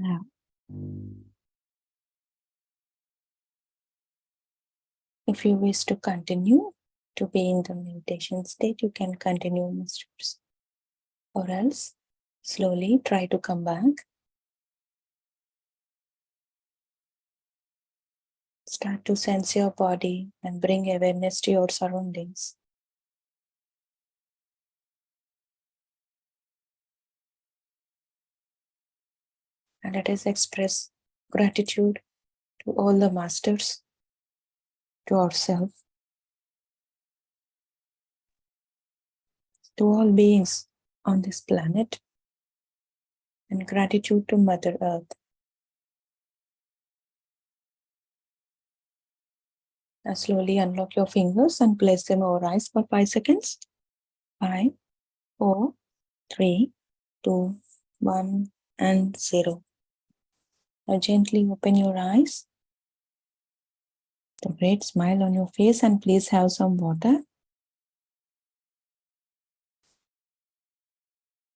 Now, if you wish to continue to be in the meditation state, you can continue, masters. Or else, slowly try to come back. Start to sense your body and bring awareness to your surroundings. And let us express gratitude to all the masters, to ourselves, to all beings on this planet, and gratitude to Mother Earth. Now slowly unlock your fingers and place them over eyes for 5 seconds. 5, 4, 3, 2, 1, and 0. Now gently open your eyes. A great smile on your face, and please have some water.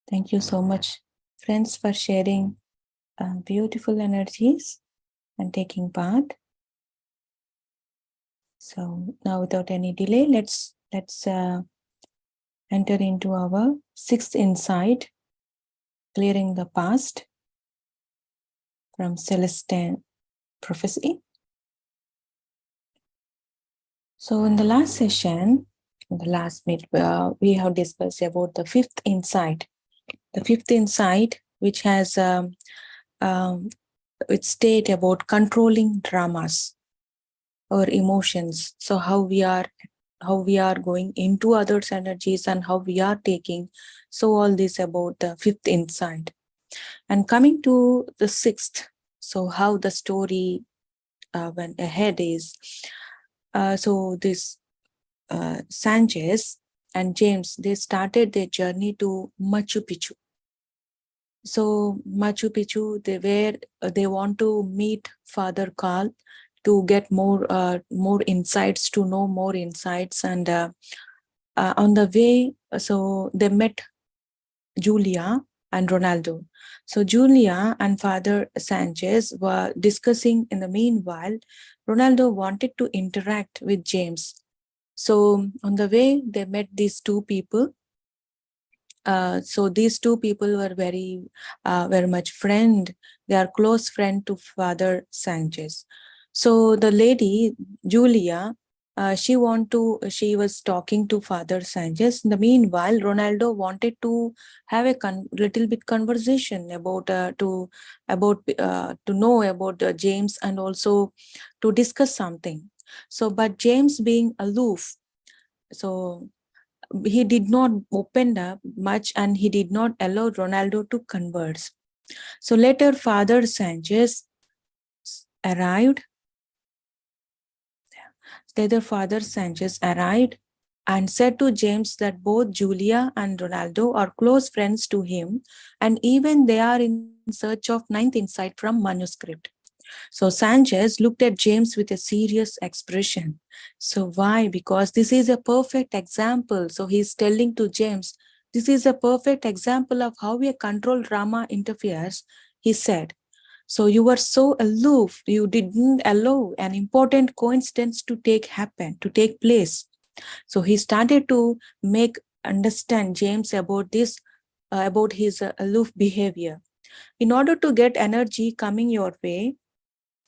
Thank you so much, friends, for sharing beautiful energies and taking part. So now, without any delay, let's enter into our 6th insight, clearing the past, from Celestine prophecy. So in the last session, in the last meet, we have discussed about the 5th insight. The 5th insight, which has its state about controlling dramas or emotions. So how we are going into others' energies and how we are taking. So all this about the 5th insight. And coming to the 6th, so how the story went ahead is, so this Sanchez and James, they started their journey to Machu Picchu. So Machu Picchu, they want to meet Father Carl to get more insights, to know more insights. And on the way, so they met Julia and Ronaldo. So Julia and Father Sanchez were discussing. In the meanwhile, Ronaldo wanted to interact with James. So on the way, they met these two people. So these two people were very much friend. They are close friend to Father Sanchez. So the lady, Julia, she was talking to Father Sanchez. In the meanwhile, Ronaldo wanted to have a little bit conversation about to know about James, and also to discuss something. So, but James being aloof, so he did not open up much, and he did not allow Ronaldo to converse. So later, Father Sanchez arrived. Father Sanchez arrived and said to James that both Julia and Ronaldo are close friends to him, and even they are in search of 9th insight from manuscript. So Sanchez looked at James with a serious expression. So why? Because this is a perfect example. So he's telling to James, this is a perfect example of how a controlled drama interferes, he said. So you were so aloof, you didn't allow an important coincidence to take place. So he started to understand James about this, about his aloof behavior. In order to get energy coming your way,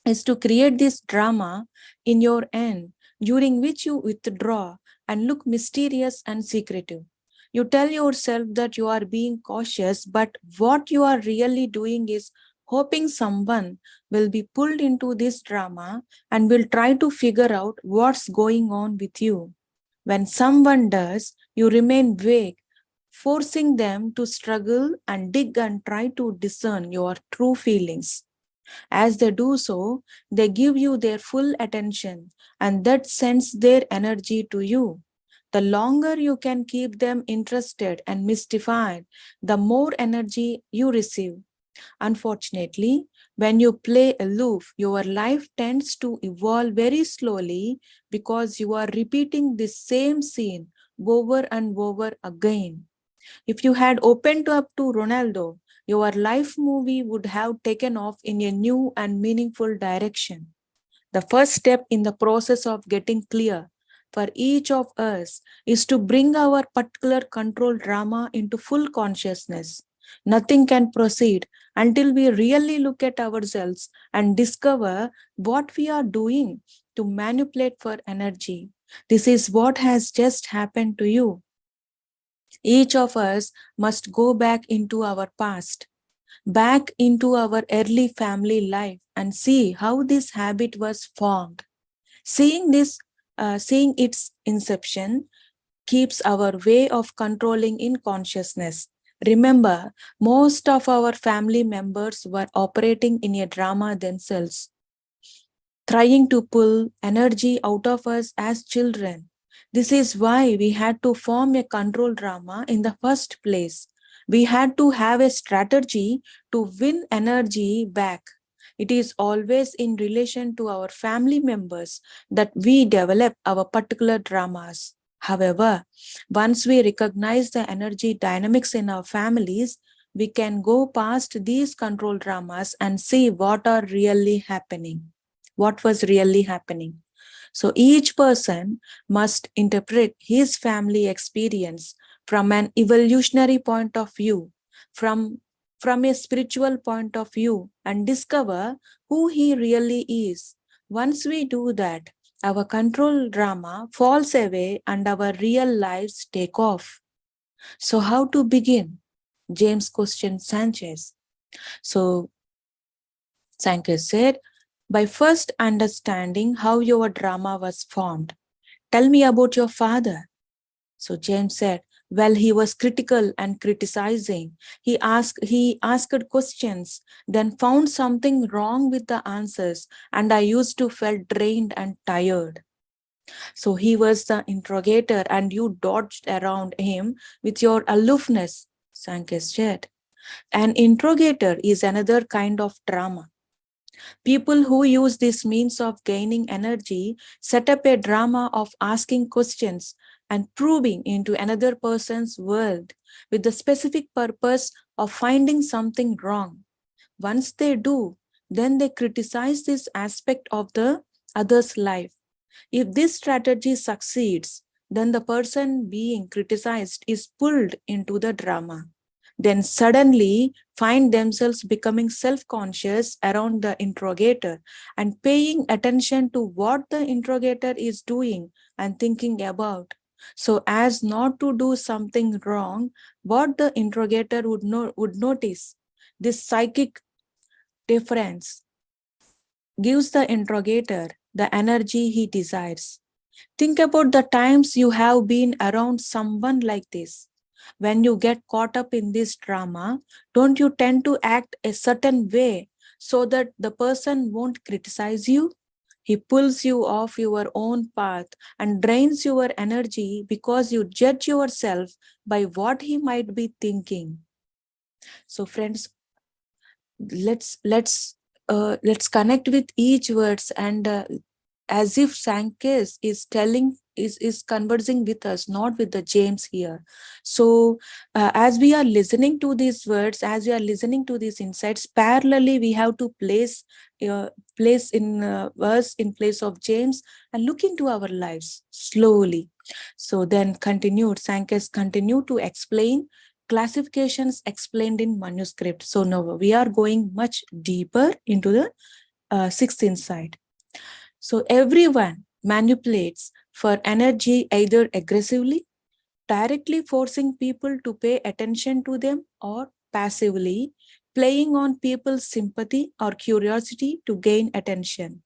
is to create this drama in your end, during which you withdraw and look mysterious and secretive. You tell yourself that you are being cautious, but what you are really doing is hoping someone will be pulled into this drama and will try to figure out what's going on with you. When someone does, you remain vague, forcing them to struggle and dig and try to discern your true feelings. As they do so, they give you their full attention, and that sends their energy to you. The longer you can keep them interested and mystified, the more energy you receive. Unfortunately, when you play aloof, your life tends to evolve very slowly because you are repeating the same scene over and over again. If you had opened up to Ronaldo, your life movie would have taken off in a new and meaningful direction. The first step in the process of getting clear for each of us is to bring our particular control drama into full consciousness. Nothing can proceed until we really look at ourselves and discover what we are doing to manipulate for energy. This is what has just happened to you. Each of us must go back into our past, back into our early family life, and see how this habit was formed. Seeing its inception keeps our way of controlling in consciousness. Remember, most of our family members were operating in a drama themselves, trying to pull energy out of us as children. This is why we had to form a control drama in the first place. We had to have a strategy to win energy back. It is always in relation to our family members that we develop our particular dramas. However, once we recognize the energy dynamics in our families, we can go past these control dramas and see what are really happening. What was really happening. So each person must interpret his family experience from an evolutionary point of view, from, from a spiritual point of view, and discover who he really is. Once we do that, our control drama falls away and our real lives take off. So, how to begin? James questioned Sanchez. So, Sanchez said, by first understanding how your drama was formed. Tell me about your father. So James said, well, he was critical and criticizing. He asked questions, then found something wrong with the answers, and I used to feel drained and tired. So he was the interrogator, and you dodged around him with your aloofness, Sankes said. An interrogator is another kind of drama. People who use this means of gaining energy set up a drama of asking questions and probing into another person's world with the specific purpose of finding something wrong. Once they do, then they criticize this aspect of the other's life. If this strategy succeeds, then the person being criticized is pulled into the drama. Then suddenly find themselves becoming self-conscious around the interrogator and paying attention to what the interrogator is doing and thinking about, so as not to do something wrong what the interrogator would notice. This psychic difference gives the interrogator the energy he desires. Think about the times you have been around someone like this. When you get caught up in this drama, don't you tend to act a certain way so that the person won't criticize you? He pulls you off your own path and drains your energy because you judge yourself by what he might be thinking. So friends, let's connect with each words and as if Sankes is conversing with us, not with the James here. So as we are listening to these words, as we are listening to these insights, parallelly we have to place in us in place of James and look into our lives slowly. So then Sankes continued to explain classifications explained in manuscript. So now we are going much deeper into the sixth insight. So everyone manipulates for energy either aggressively, directly forcing people to pay attention to them, or passively playing on people's sympathy or curiosity to gain attention.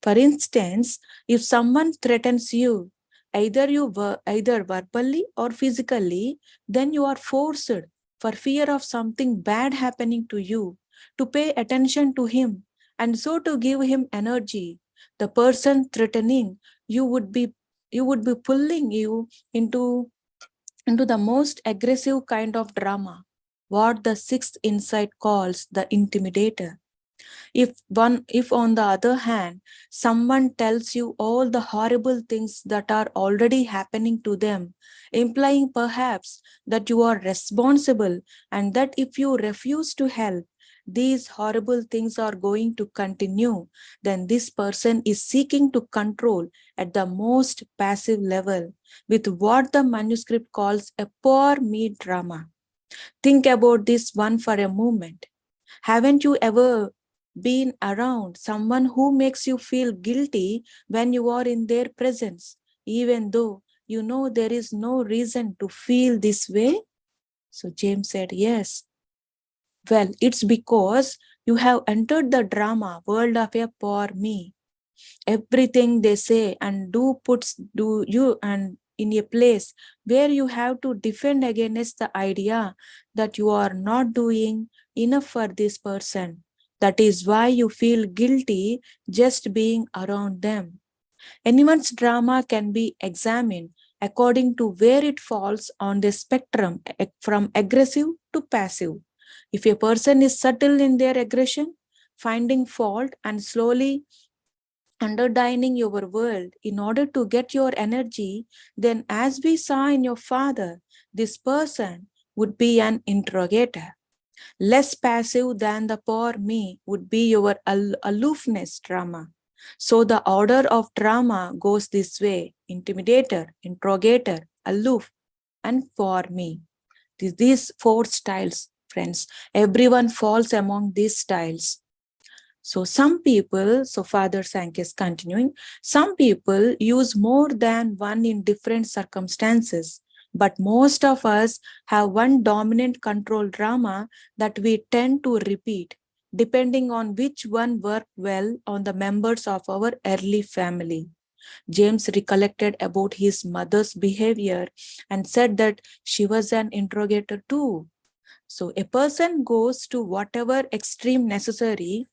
For instance, if someone threatens you, either verbally or physically, then you are forced, for fear of something bad happening to you, to pay attention to him and so to give him energy. The person threatening you would be pulling you into the most aggressive kind of drama, what the sixth insight calls the intimidator. If on the other hand, someone tells you all the horrible things that are already happening to them, implying perhaps that you are responsible and that if you refuse to help, these horrible things are going to continue, then this person is seeking to control at the most passive level with what the manuscript calls a poor me drama. Think about this one for a moment. Haven't you ever been around someone who makes you feel guilty when you are in their presence, even though you know there is no reason to feel this way? So James said, yes. Well, it's because you have entered the drama world of a poor me. Everything they say and do you and in a place where you have to defend against the idea that you are not doing enough for this person. That is why you feel guilty just being around them. Anyone's drama can be examined according to where it falls on the spectrum from aggressive to passive. If a person is subtle in their aggression, finding fault and slowly underdining your world in order to get your energy, then as we saw in your father, this person would be an interrogator. Less passive than the poor me would be your aloofness drama. So the order of drama goes this way: intimidator, interrogator, aloof, and poor me. These four styles, friends. Everyone falls among these styles. So some people, so Father Sank is continuing, some people use more than one in different circumstances, but most of us have one dominant control drama that we tend to repeat, depending on which one worked well on the members of our early family. James recollected about his mother's behavior and said that she was an interrogator too. So a person goes to whatever extreme necessary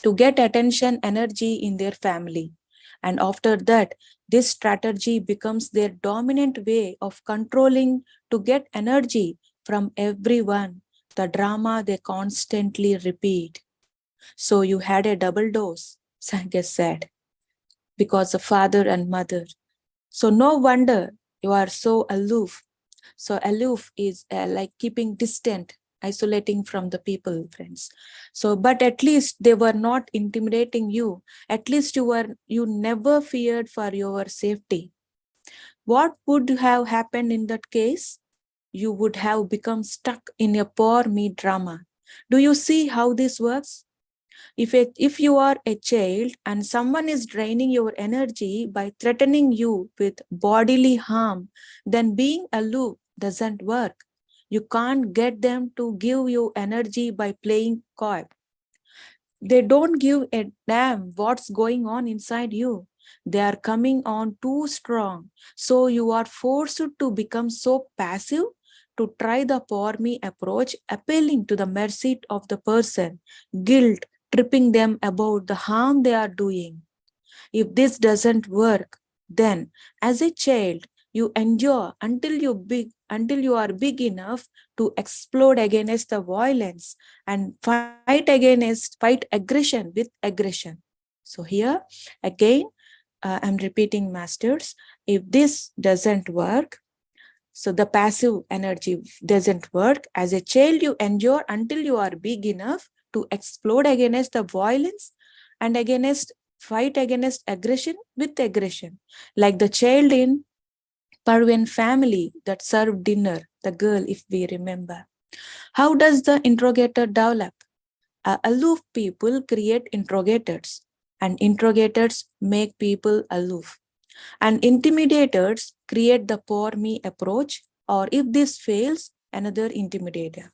to get attention energy in their family. And after that, this strategy becomes their dominant way of controlling to get energy from everyone, the drama they constantly repeat. So you had a double dose, Sanket said, because of father and mother. So no wonder you are so aloof. So aloof is like keeping distant, isolating from the people, friends. So, but at least they were not intimidating you. At least you never feared for your safety. What would have happened in that case? You would have become stuck in a poor me drama. Do you see how this works? If you are a child and someone is draining your energy by threatening you with bodily harm, then being aloof doesn't work. You can't get them to give you energy by playing coy. They don't give a damn what's going on inside you. They are coming on too strong. So you are forced to become so passive to try the poor me approach, appealing to the mercy of the person, guilt, tripping them about the harm they are doing. If this doesn't work, then as a child, you endure until you are big enough to explode against the violence and fight aggression with aggression. So here again, I'm repeating, masters, if this doesn't work, so the passive energy doesn't work. As a child, you endure until you are big enough to explode against the violence and fight against aggression with aggression. Like the child in Parveen family that served dinner, the girl, if we remember. How does the interrogator develop? Aloof people create interrogators, and interrogators make people aloof. And intimidators create the poor me approach, or if this fails, another intimidator.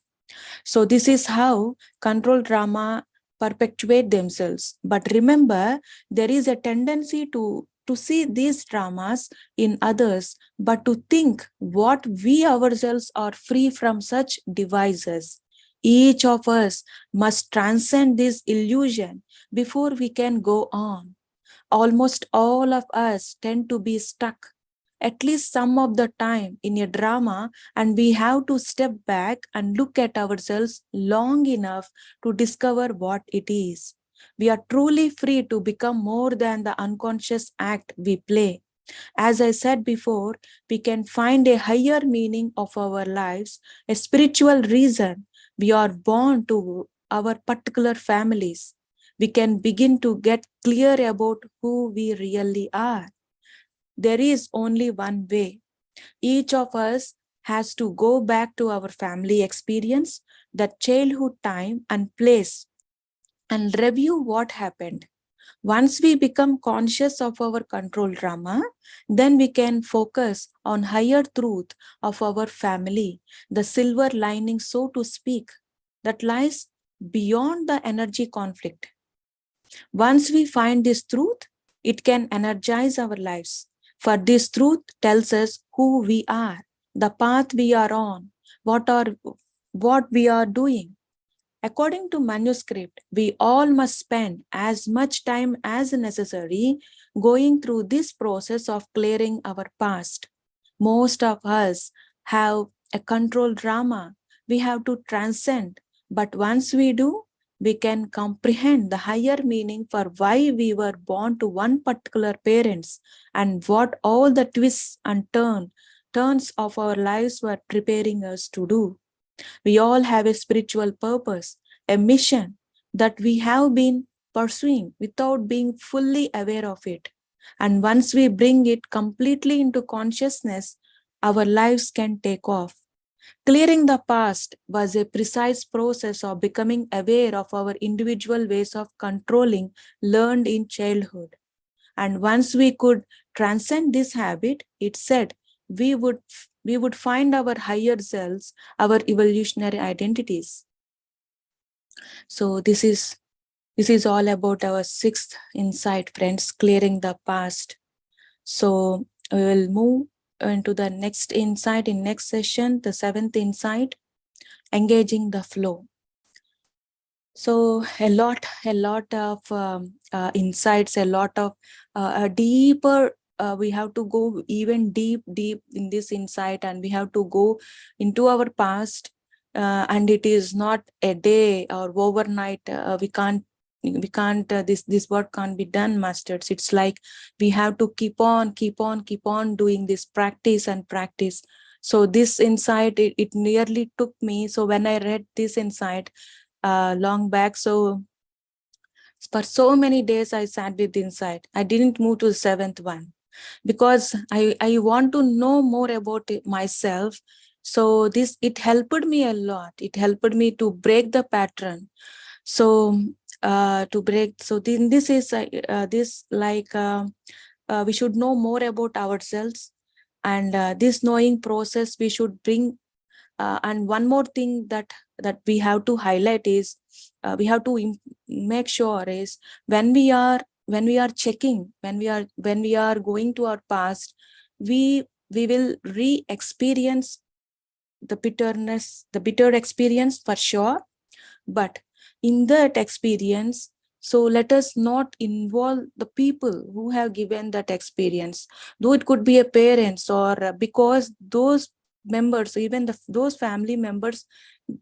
So this is how control drama perpetuate themselves. But remember, there is a tendency to see these dramas in others, but to think what we ourselves are free from such devices. Each of us must transcend this illusion before we can go on. Almost all of us tend to be stuck at least some of the time in a drama, and we have to step back and look at ourselves long enough to discover what it is. We are truly free to become more than the unconscious act we play. As I said before, we can find a higher meaning of our lives, a spiritual reason we are born to our particular families. We can begin to get clear about who we really are. There is only one way. Each of us has to go back to our family experience, that childhood time and place, and review what happened. Once we become conscious of our control drama, then we can focus on higher truth of our family, the silver lining, so to speak, that lies beyond the energy conflict. Once we find this truth, it can energize our lives. For this truth tells us who we are, the path we are on, what we are doing. According to manuscript, we all must spend as much time as necessary going through this process of clearing our past. Most of us have a control drama we have to transcend, but once we do, we can comprehend the higher meaning for why we were born to one particular parents and what all the twists and turns of our lives were preparing us to do. We all have a spiritual purpose, a mission that we have been pursuing without being fully aware of it. And once we bring it completely into consciousness, our lives can take off. Clearing the past was a precise process of becoming aware of our individual ways of controlling learned in childhood. And once we could transcend this habit, it said we would find our higher selves, our evolutionary identities. So this is all about our sixth insight, friends, clearing the past. So we will move into the next insight in next session, the seventh insight, engaging the flow. So a lot of insights, a lot of a deeper. We have to go even deep in this insight, and we have to go into our past. And it is not a day or overnight. We can't. This work can't be done, masters. It's like we have to keep on doing this practice and practice. So this insight, it nearly took me. So when I read this insight long back, so for so many days I sat with insight. I didn't move to the seventh one because I want to know more about myself. So it helped me a lot. It helped me to break the pattern. So this is we should know more about ourselves, and this knowing process we should bring. And one more thing that we have to highlight is we have to make sure is when we are checking, when we are going to our past, we will re-experience the bitter experience for sure. But in that experience, so let us not involve the people who have given that experience, though it could be a parents, or because those members, even those family members,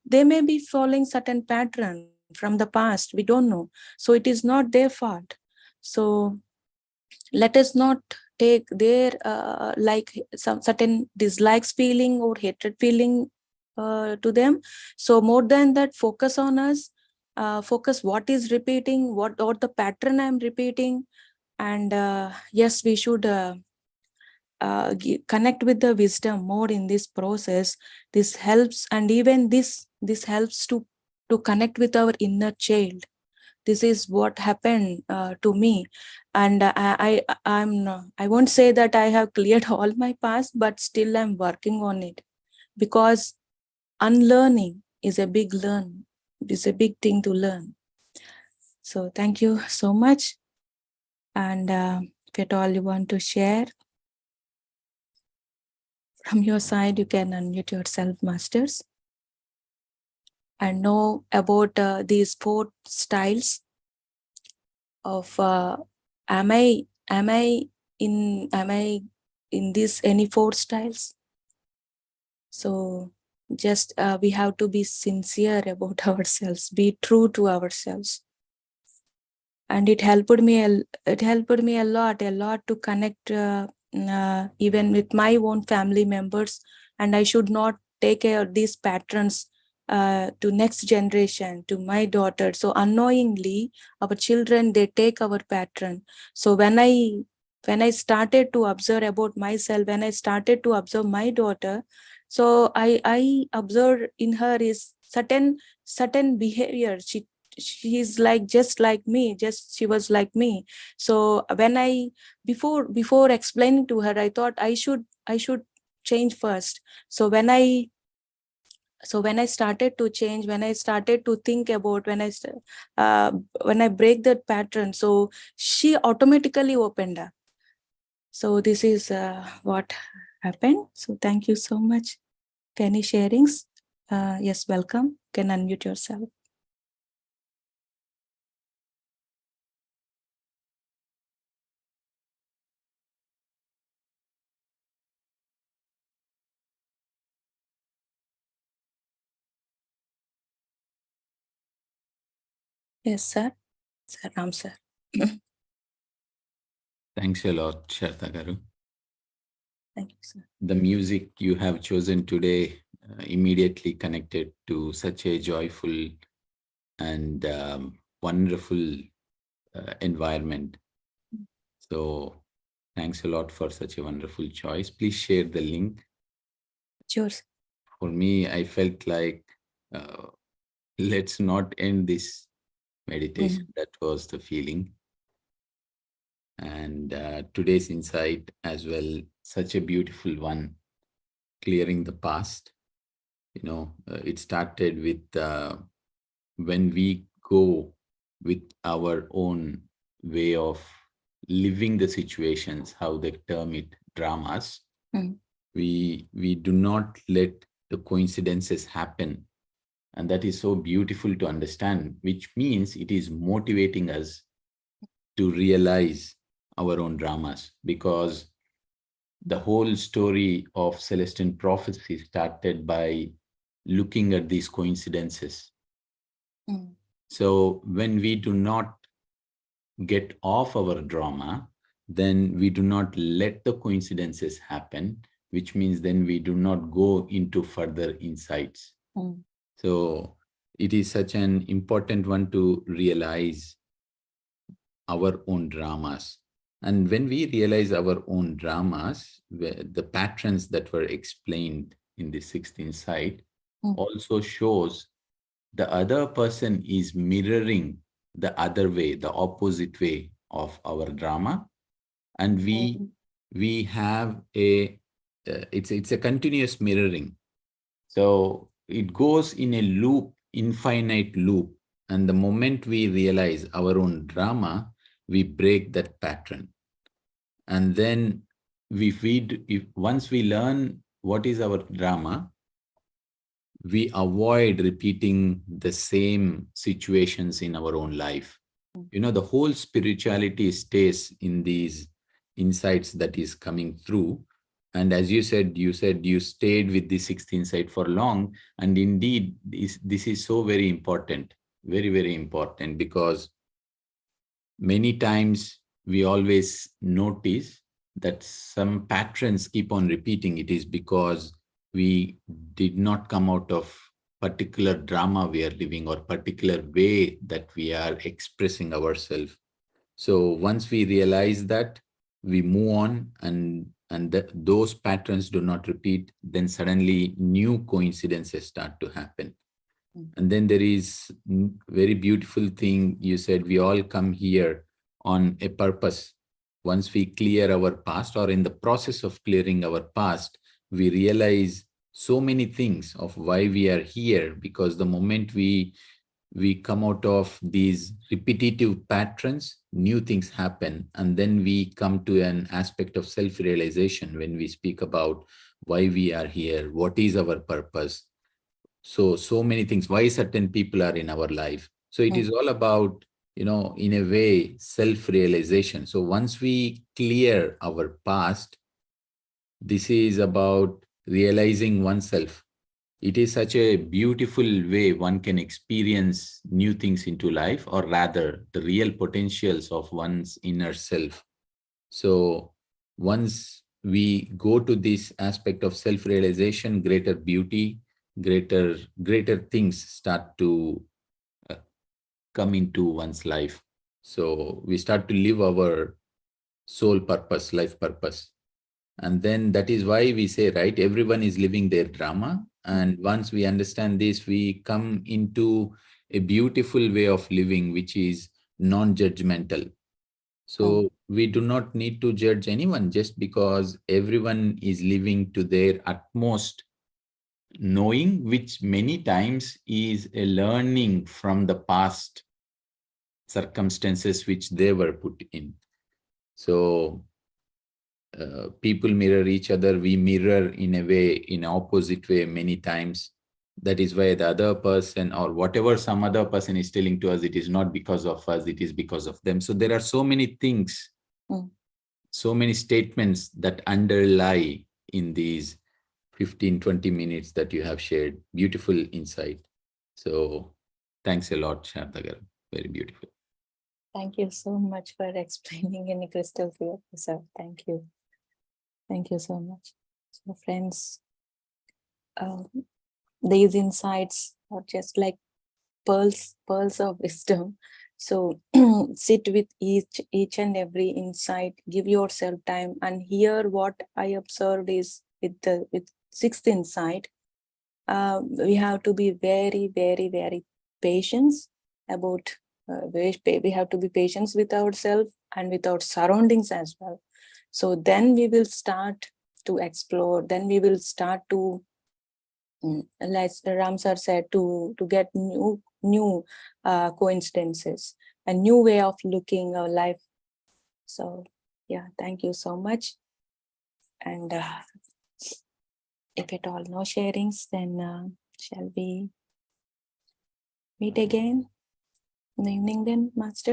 they may be following certain pattern from the past. We don't know. So it is not their fault. So let us not take their like some certain dislikes feeling or hatred feeling to them. So more than that, focus on us, focus what is repeating, what or the pattern I'm repeating. And yes, we should connect with the wisdom more in this process. This helps, and even this helps to connect with our inner child. This is what happened to me. And I won't say that I have cleared all my past, but still I'm working on it, because unlearning is a big learn. It is a big thing to learn. So thank you so much. And if at all you want to share from your side, you can unmute yourself, masters, and know about these 4 styles of am I in this any four styles. So just we have to be sincere about ourselves, be true to ourselves. And it helped me a lot to connect even with my own family members. And I should not take care of these patterns to next generation, to my daughter. So unknowingly our children, they take our pattern. So when I started to observe about myself, when I started to observe my daughter, so I observed in her is certain behavior. She's like just like me, just she was like me. So when I before explaining to her, I thought I should change first. So when I started to change, when I started to think about, when I break that pattern, so she automatically opened up. So this is what happened. So thank you so much. Any sharings? Yes, welcome. You can unmute yourself. Yes, sir. Sir, Ram, sir. Thanks a lot, Sharda Garu. Thank you, sir. The music you have chosen today immediately connected to such a joyful and wonderful environment. So, thanks a lot for such a wonderful choice. Please share the link. Sure. For me, I felt like let's not end this meditation. That was the feeling. And today's insight as well, such a beautiful one, clearing the past. It started with when we go with our own way of living the situations, how they term it, dramas. We do not let the coincidences happen, and that is so beautiful to understand, which means it is motivating us to realize our own dramas, because the whole story of Celestine prophecy started by looking at these coincidences. So when we do not get off our drama, then we do not let the coincidences happen, which means then we do not go into further insights. So it is such an important one to realize our own dramas. And when we realize our own dramas, the patterns that were explained in the sixth insight also shows the other person is mirroring the other way, the opposite way of our drama. And we have it's a continuous mirroring. So it goes in a loop, infinite loop. And the moment we realize our own drama, we break that pattern. And then if once we learn what is our drama, we avoid repeating the same situations in our own life. The whole spirituality stays in these insights that is coming through. And as you said you stayed with the sixth insight for long. And indeed, this is so very important, very, very important, because many times we always notice that some patterns keep on repeating. It is because we did not come out of particular drama we are living, or particular way that we are expressing ourselves. So once we realize that, we move on, and those patterns do not repeat, then suddenly new coincidences start to happen. And then there is very beautiful thing you said, we all come here on a purpose. Once we clear our past, or in the process of clearing our past, we realize so many things of why we are here, because the moment we come out of these repetitive patterns, new things happen. And then we come to an aspect of self-realization when we speak about why we are here, what is our purpose. So many things, why certain people are in our life. So it is all about, in a way, self-realization. So once we clear our past, This is about realizing oneself. It is such a beautiful way one can experience new things into life, or rather, the real potentials of one's inner self. So, once we go to this aspect of self-realization, greater beauty, greater things start to uh, come into one's life. So we start to live our soul purpose, life purpose. And then that is why we say, right, everyone is living their drama. And once we understand this, we come into a beautiful way of living, which is non-judgmental. So we do not need to judge anyone just because everyone is living to their utmost knowing, which many times is a learning from the past circumstances which they were put in. So people mirror each other. We mirror in a way, in opposite way many times. That is why the other person or whatever some other person is telling to us, it is not because of us, it is because of them. So there are so many things, so many statements that underlie in these 15-20 minutes that you have shared. Beautiful insight. So thanks a lot, Shardagar. Very beautiful. Thank you so much for explaining in crystal clear, sir. Thank you. Thank you so much. So friends, these insights are just like pearls of wisdom. So sit with each and every insight, give yourself time, and here what I observed is with sixth insight, we have to be very patient about we have to be patient with ourselves and with our surroundings as well. So then we will start to explore, then we will start to, like Ram sir said, to get new coincidences, a new way of looking our life. So yeah, thank you so much. And if at all no sharings, then shall we meet again in the evening then, Master?